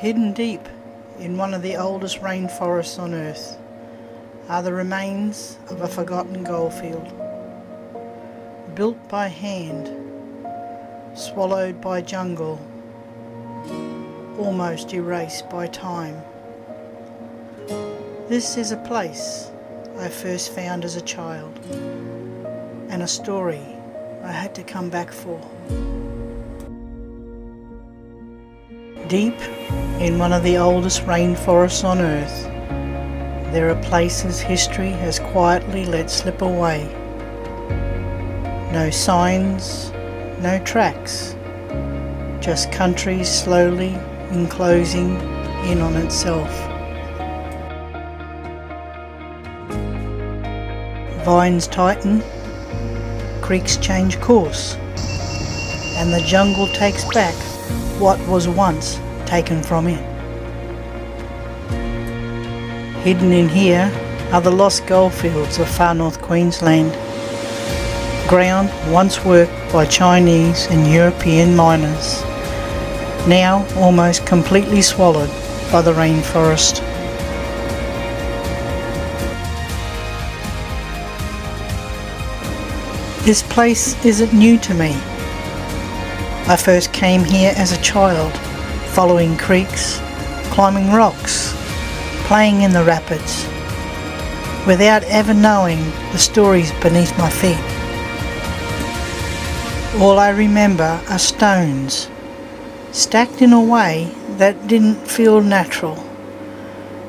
Hidden deep in one of the oldest rainforests on earth are the remains of a forgotten goldfield. Built by hand, swallowed by jungle, almost erased by time. This is a place I first found as a child, and a story I had to come back for. Deep in one of the oldest rainforests on earth, there are places history has quietly let slip away. No signs, no tracks, just country slowly enclosing in on itself. Vines tighten, creeks change course, and the jungle takes back what was once taken from it. Hidden in here are the lost goldfields of Far North Queensland, ground once worked by Chinese and European miners, now almost completely swallowed by the rainforest. This place isn't new to me. I first came here as a child, following creeks, climbing rocks, playing in the rapids, without ever knowing the stories beneath my feet. All I remember are stones, stacked in a way that didn't feel natural,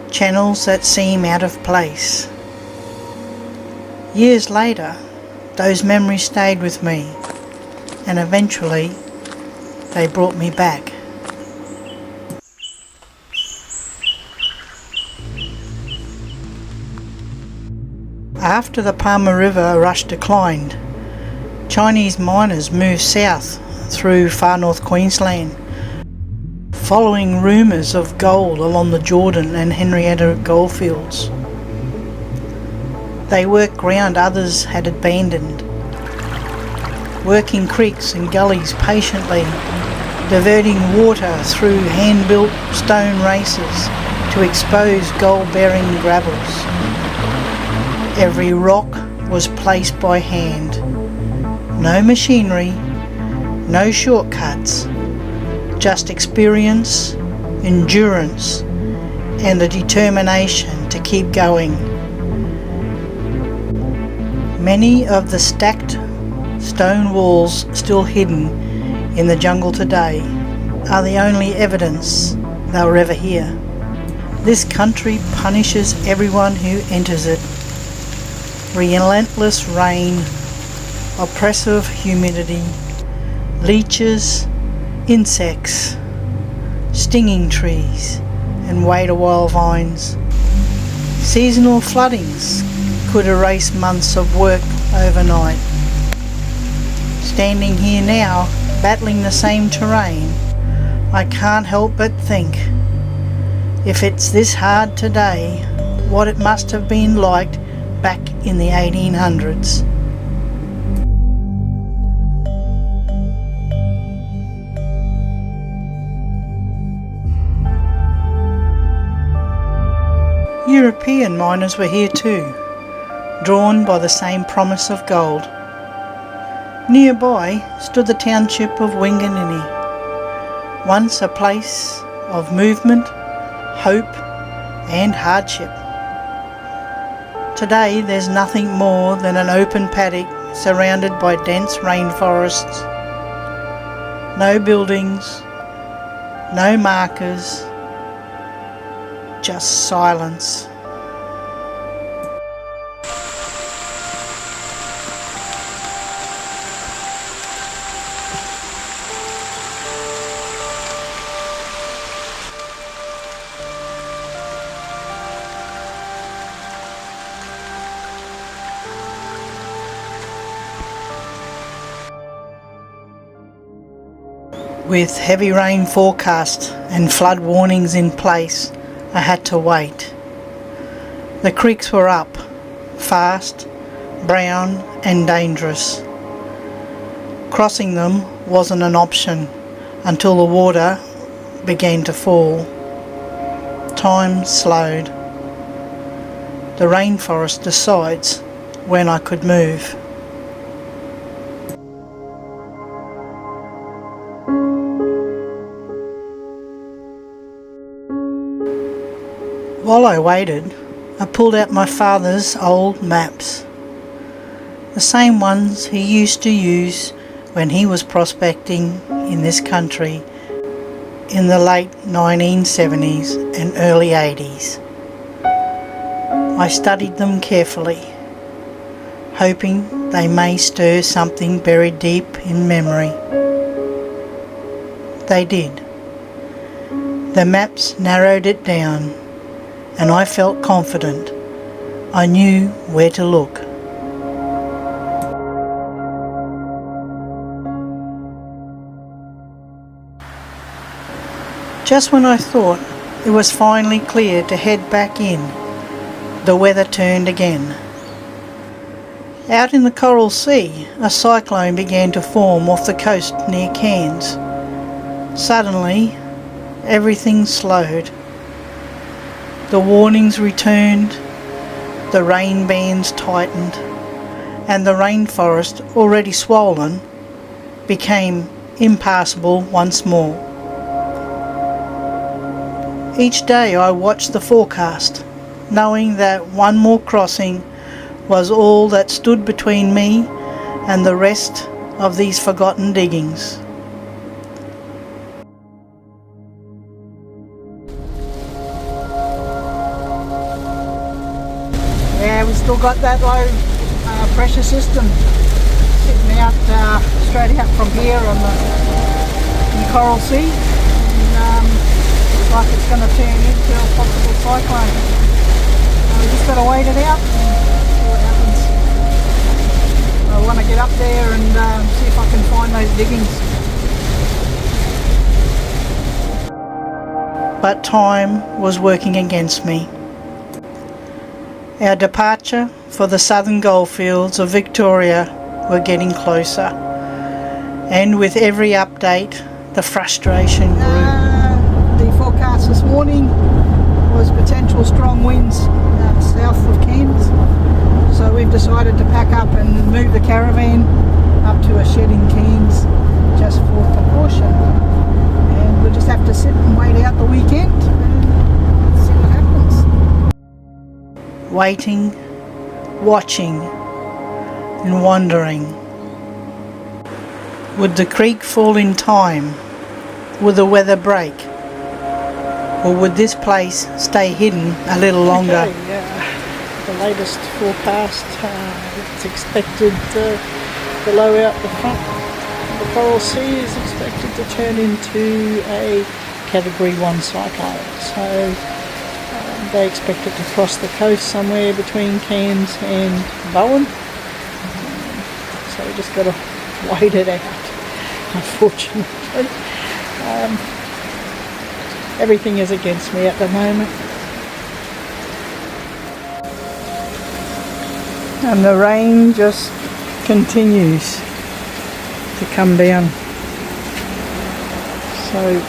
channels that seem out of place. Years later, those memories stayed with me, and eventually they brought me back. After the Palmer River rush declined, Chinese miners moved south through Far North Queensland, following rumours of gold along the Jordan and Henrietta Goldfields. They worked ground others had abandoned, working creeks and gullies patiently, diverting water through hand-built stone races to expose gold-bearing gravels. Every rock was placed by hand. No machinery, no shortcuts, just experience, endurance, and the determination to keep going. Many of the stacked stone walls still hidden in the jungle today are the only evidence they were ever here. This country punishes everyone who enters it. Relentless rain, oppressive humidity, leeches, insects, stinging trees, and wait-a-while vines. Seasonal floodings could erase months of work overnight. Standing here now, battling the same terrain, I can't help but think, if it's this hard today, what it must have been like back in the 1800s. European miners were here too, drawn by the same promise of gold. Nearby stood the township of Winganini, once a place of movement, hope and hardship. Today there's nothing more than an open paddock surrounded by dense rainforests. No buildings, no markers, just silence. With heavy rain forecast and flood warnings in place, I had to wait. The creeks were up, fast, brown and dangerous. Crossing them wasn't an option until the water began to fall. time slowed. The rainforest decides when I could move. While I waited, I pulled out my father's old maps. The same ones he used to use when he was prospecting in this country in the late 1970s and early 80s. I studied them carefully, hoping they may stir something buried deep in memory. They did. The maps narrowed it down, and I felt confident. I knew where to look. Just when I thought it was finally clear to head back in, the weather turned again. Out in the Coral Sea, a cyclone began to form off the coast near Cairns. Suddenly, everything slowed. The warnings returned, the rain bands tightened, and the rainforest, already swollen, became impassable once more. Each day I watched the forecast, knowing that one more crossing was all that stood between me and the rest of these forgotten diggings. Yeah, we still got that low pressure system sitting out straight out from here on the Coral Sea. And, looks like it's going to turn into a possible cyclone. We just got to wait it out and see what happens. I want to get up there and see if I can find those diggings. But time was working against me. Our departure for the southern goldfields of Victoria were getting closer, and with every update the frustration grew. The forecast this morning was potential strong winds south of Cairns, so we've decided to pack up and move the caravan up to a shed in Cairns just for precaution, and we'll just have to sit and wait out the weekend and see what happens. Waiting, watching and wondering. Would the creek fall in time? Would the weather break? Or would this place stay hidden a little longer? Okay, the latest forecast, it's expected the low out the front. The Coral Sea is expected to turn into a Category 1 cyclone. So they expect it to cross the coast somewhere between Cairns and Bowen. So we just got to wait it out, unfortunately. Everything is against me at the moment. And the rain just continues to come down. So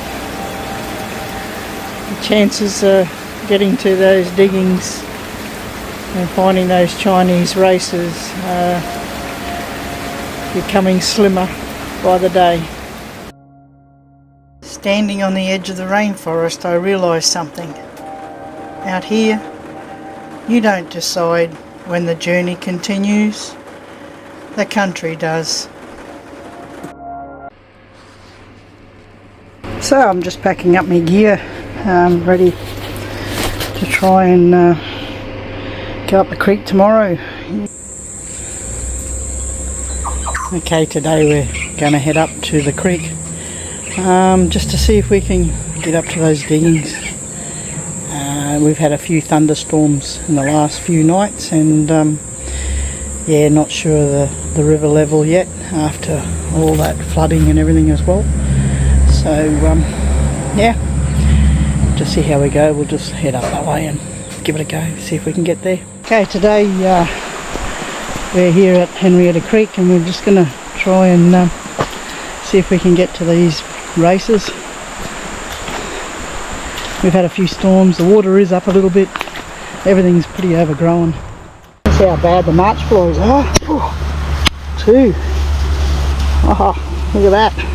the chances of getting to those diggings and finding those Chinese races are becoming slimmer by the day. Standing on the edge of the rainforest, I realised something. Out here, you don't decide when the journey continues. The country does. So I'm just packing up my gear, ready to try and go up the creek tomorrow. Okay, today we're going to head up to the creek. Just to see if we can get up to those diggings. We've had a few thunderstorms in the last few nights, and yeah, not sure the river level yet after all that flooding and everything as well. So yeah, just see how we go. We'll just head up that way and give it a go, see if we can get there. Okay, today we're here at Henrietta Creek, and we're just going to try and see if we can get to these races. We've had a few storms, the water is up a little bit, everything's pretty overgrown. That's how bad the March flies are. Two. Oh, look at that.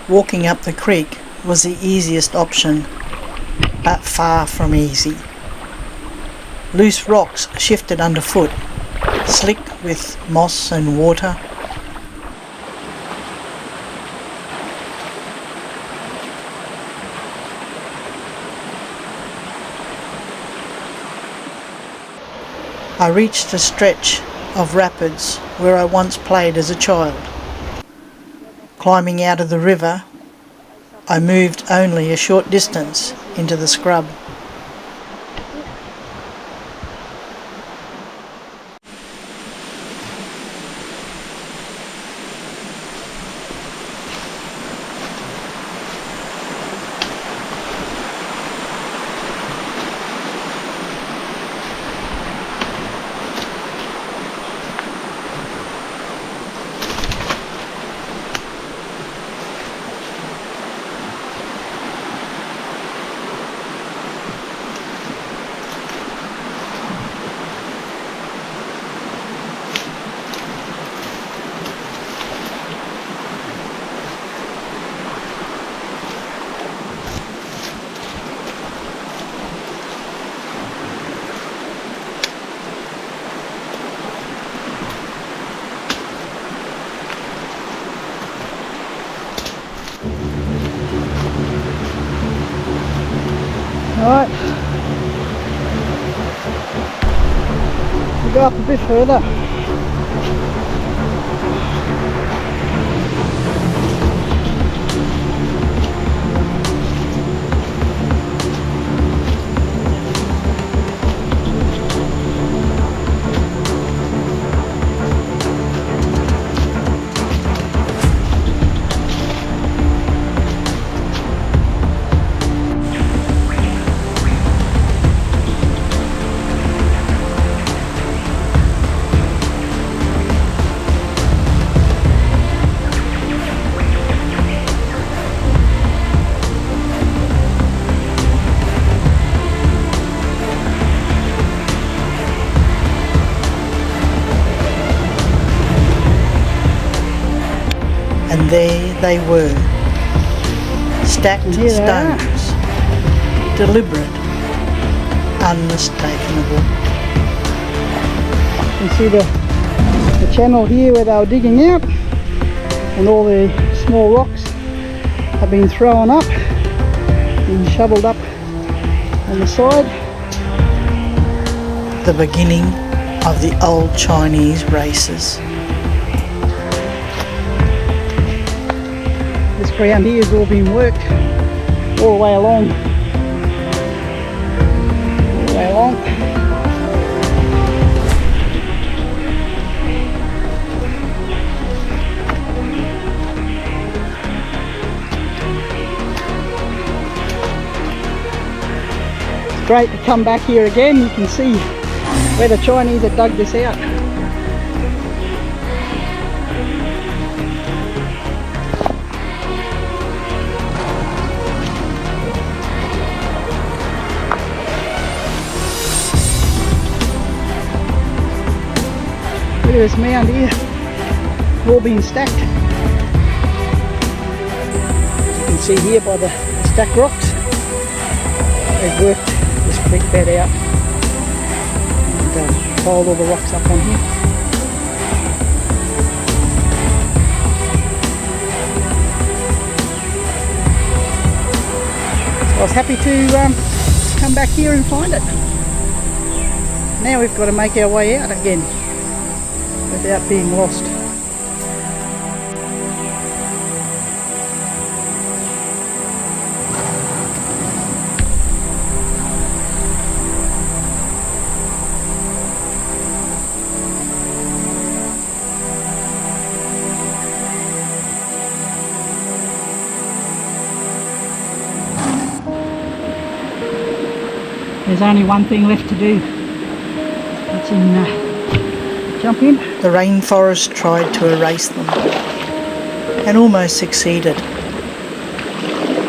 Walking up the creek was the easiest option, but far from easy. Loose rocks shifted underfoot, slick with moss and water. I reached a stretch of rapids where I once played as a child. Climbing out of the river, I moved only a short distance into the scrub. Alright, we'll go up a bit further. And there they were, stacked stones, deliberate, unmistakable. You can see the channel here where they were digging out, and all the small rocks have been thrown up and shoveled up on the side. The beginning of the old Chinese races. This ground here has all been worked all the way along. All the way along. It's great to come back here again. You can see where the Chinese had dug this out. Look at this mound here, all being stacked. You can see here by the stacked rocks, they've worked this creek bed out and piled all the rocks up on here. was happy to come back here and find it. Now we've got to make our way out again without being lost. There's only one thing left to do. That's jump in. The rainforest tried to erase them and almost succeeded.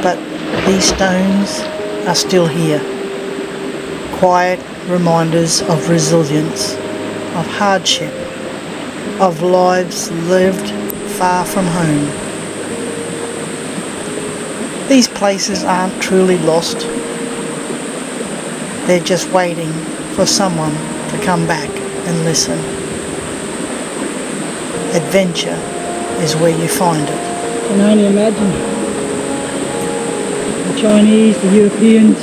But these stones are still here. Quiet reminders of resilience, of hardship, of lives lived far from home. These places aren't truly lost. They're just waiting for someone to come back and listen. Adventure is where you find it. I can only imagine the Chinese, the Europeans,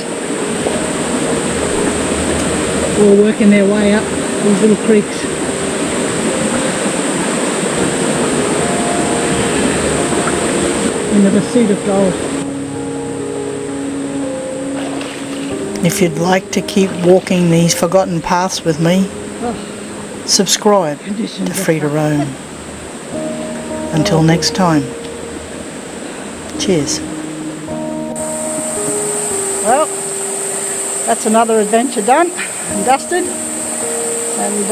all working their way up these little creeks. Into the seed of gold. If you'd like to keep walking these forgotten paths with me, subscribe to Free to Roam. Until next time, cheers. Well, that's another adventure done and dusted, and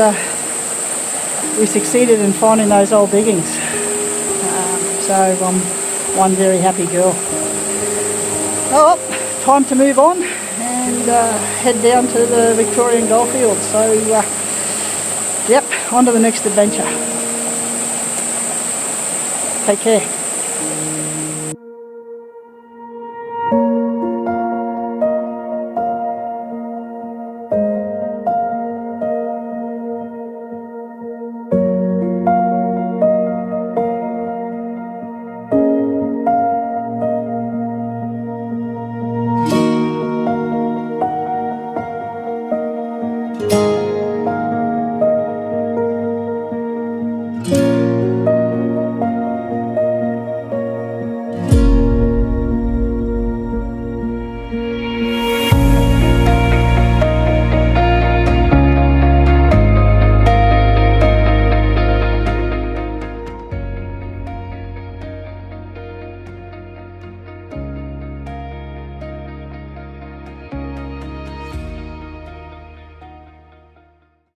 we succeeded in finding those old diggings. So I'm one very happy girl. Well, time to move on and head down to the Victorian Goldfields. So, yep, on to the next adventure. Take care.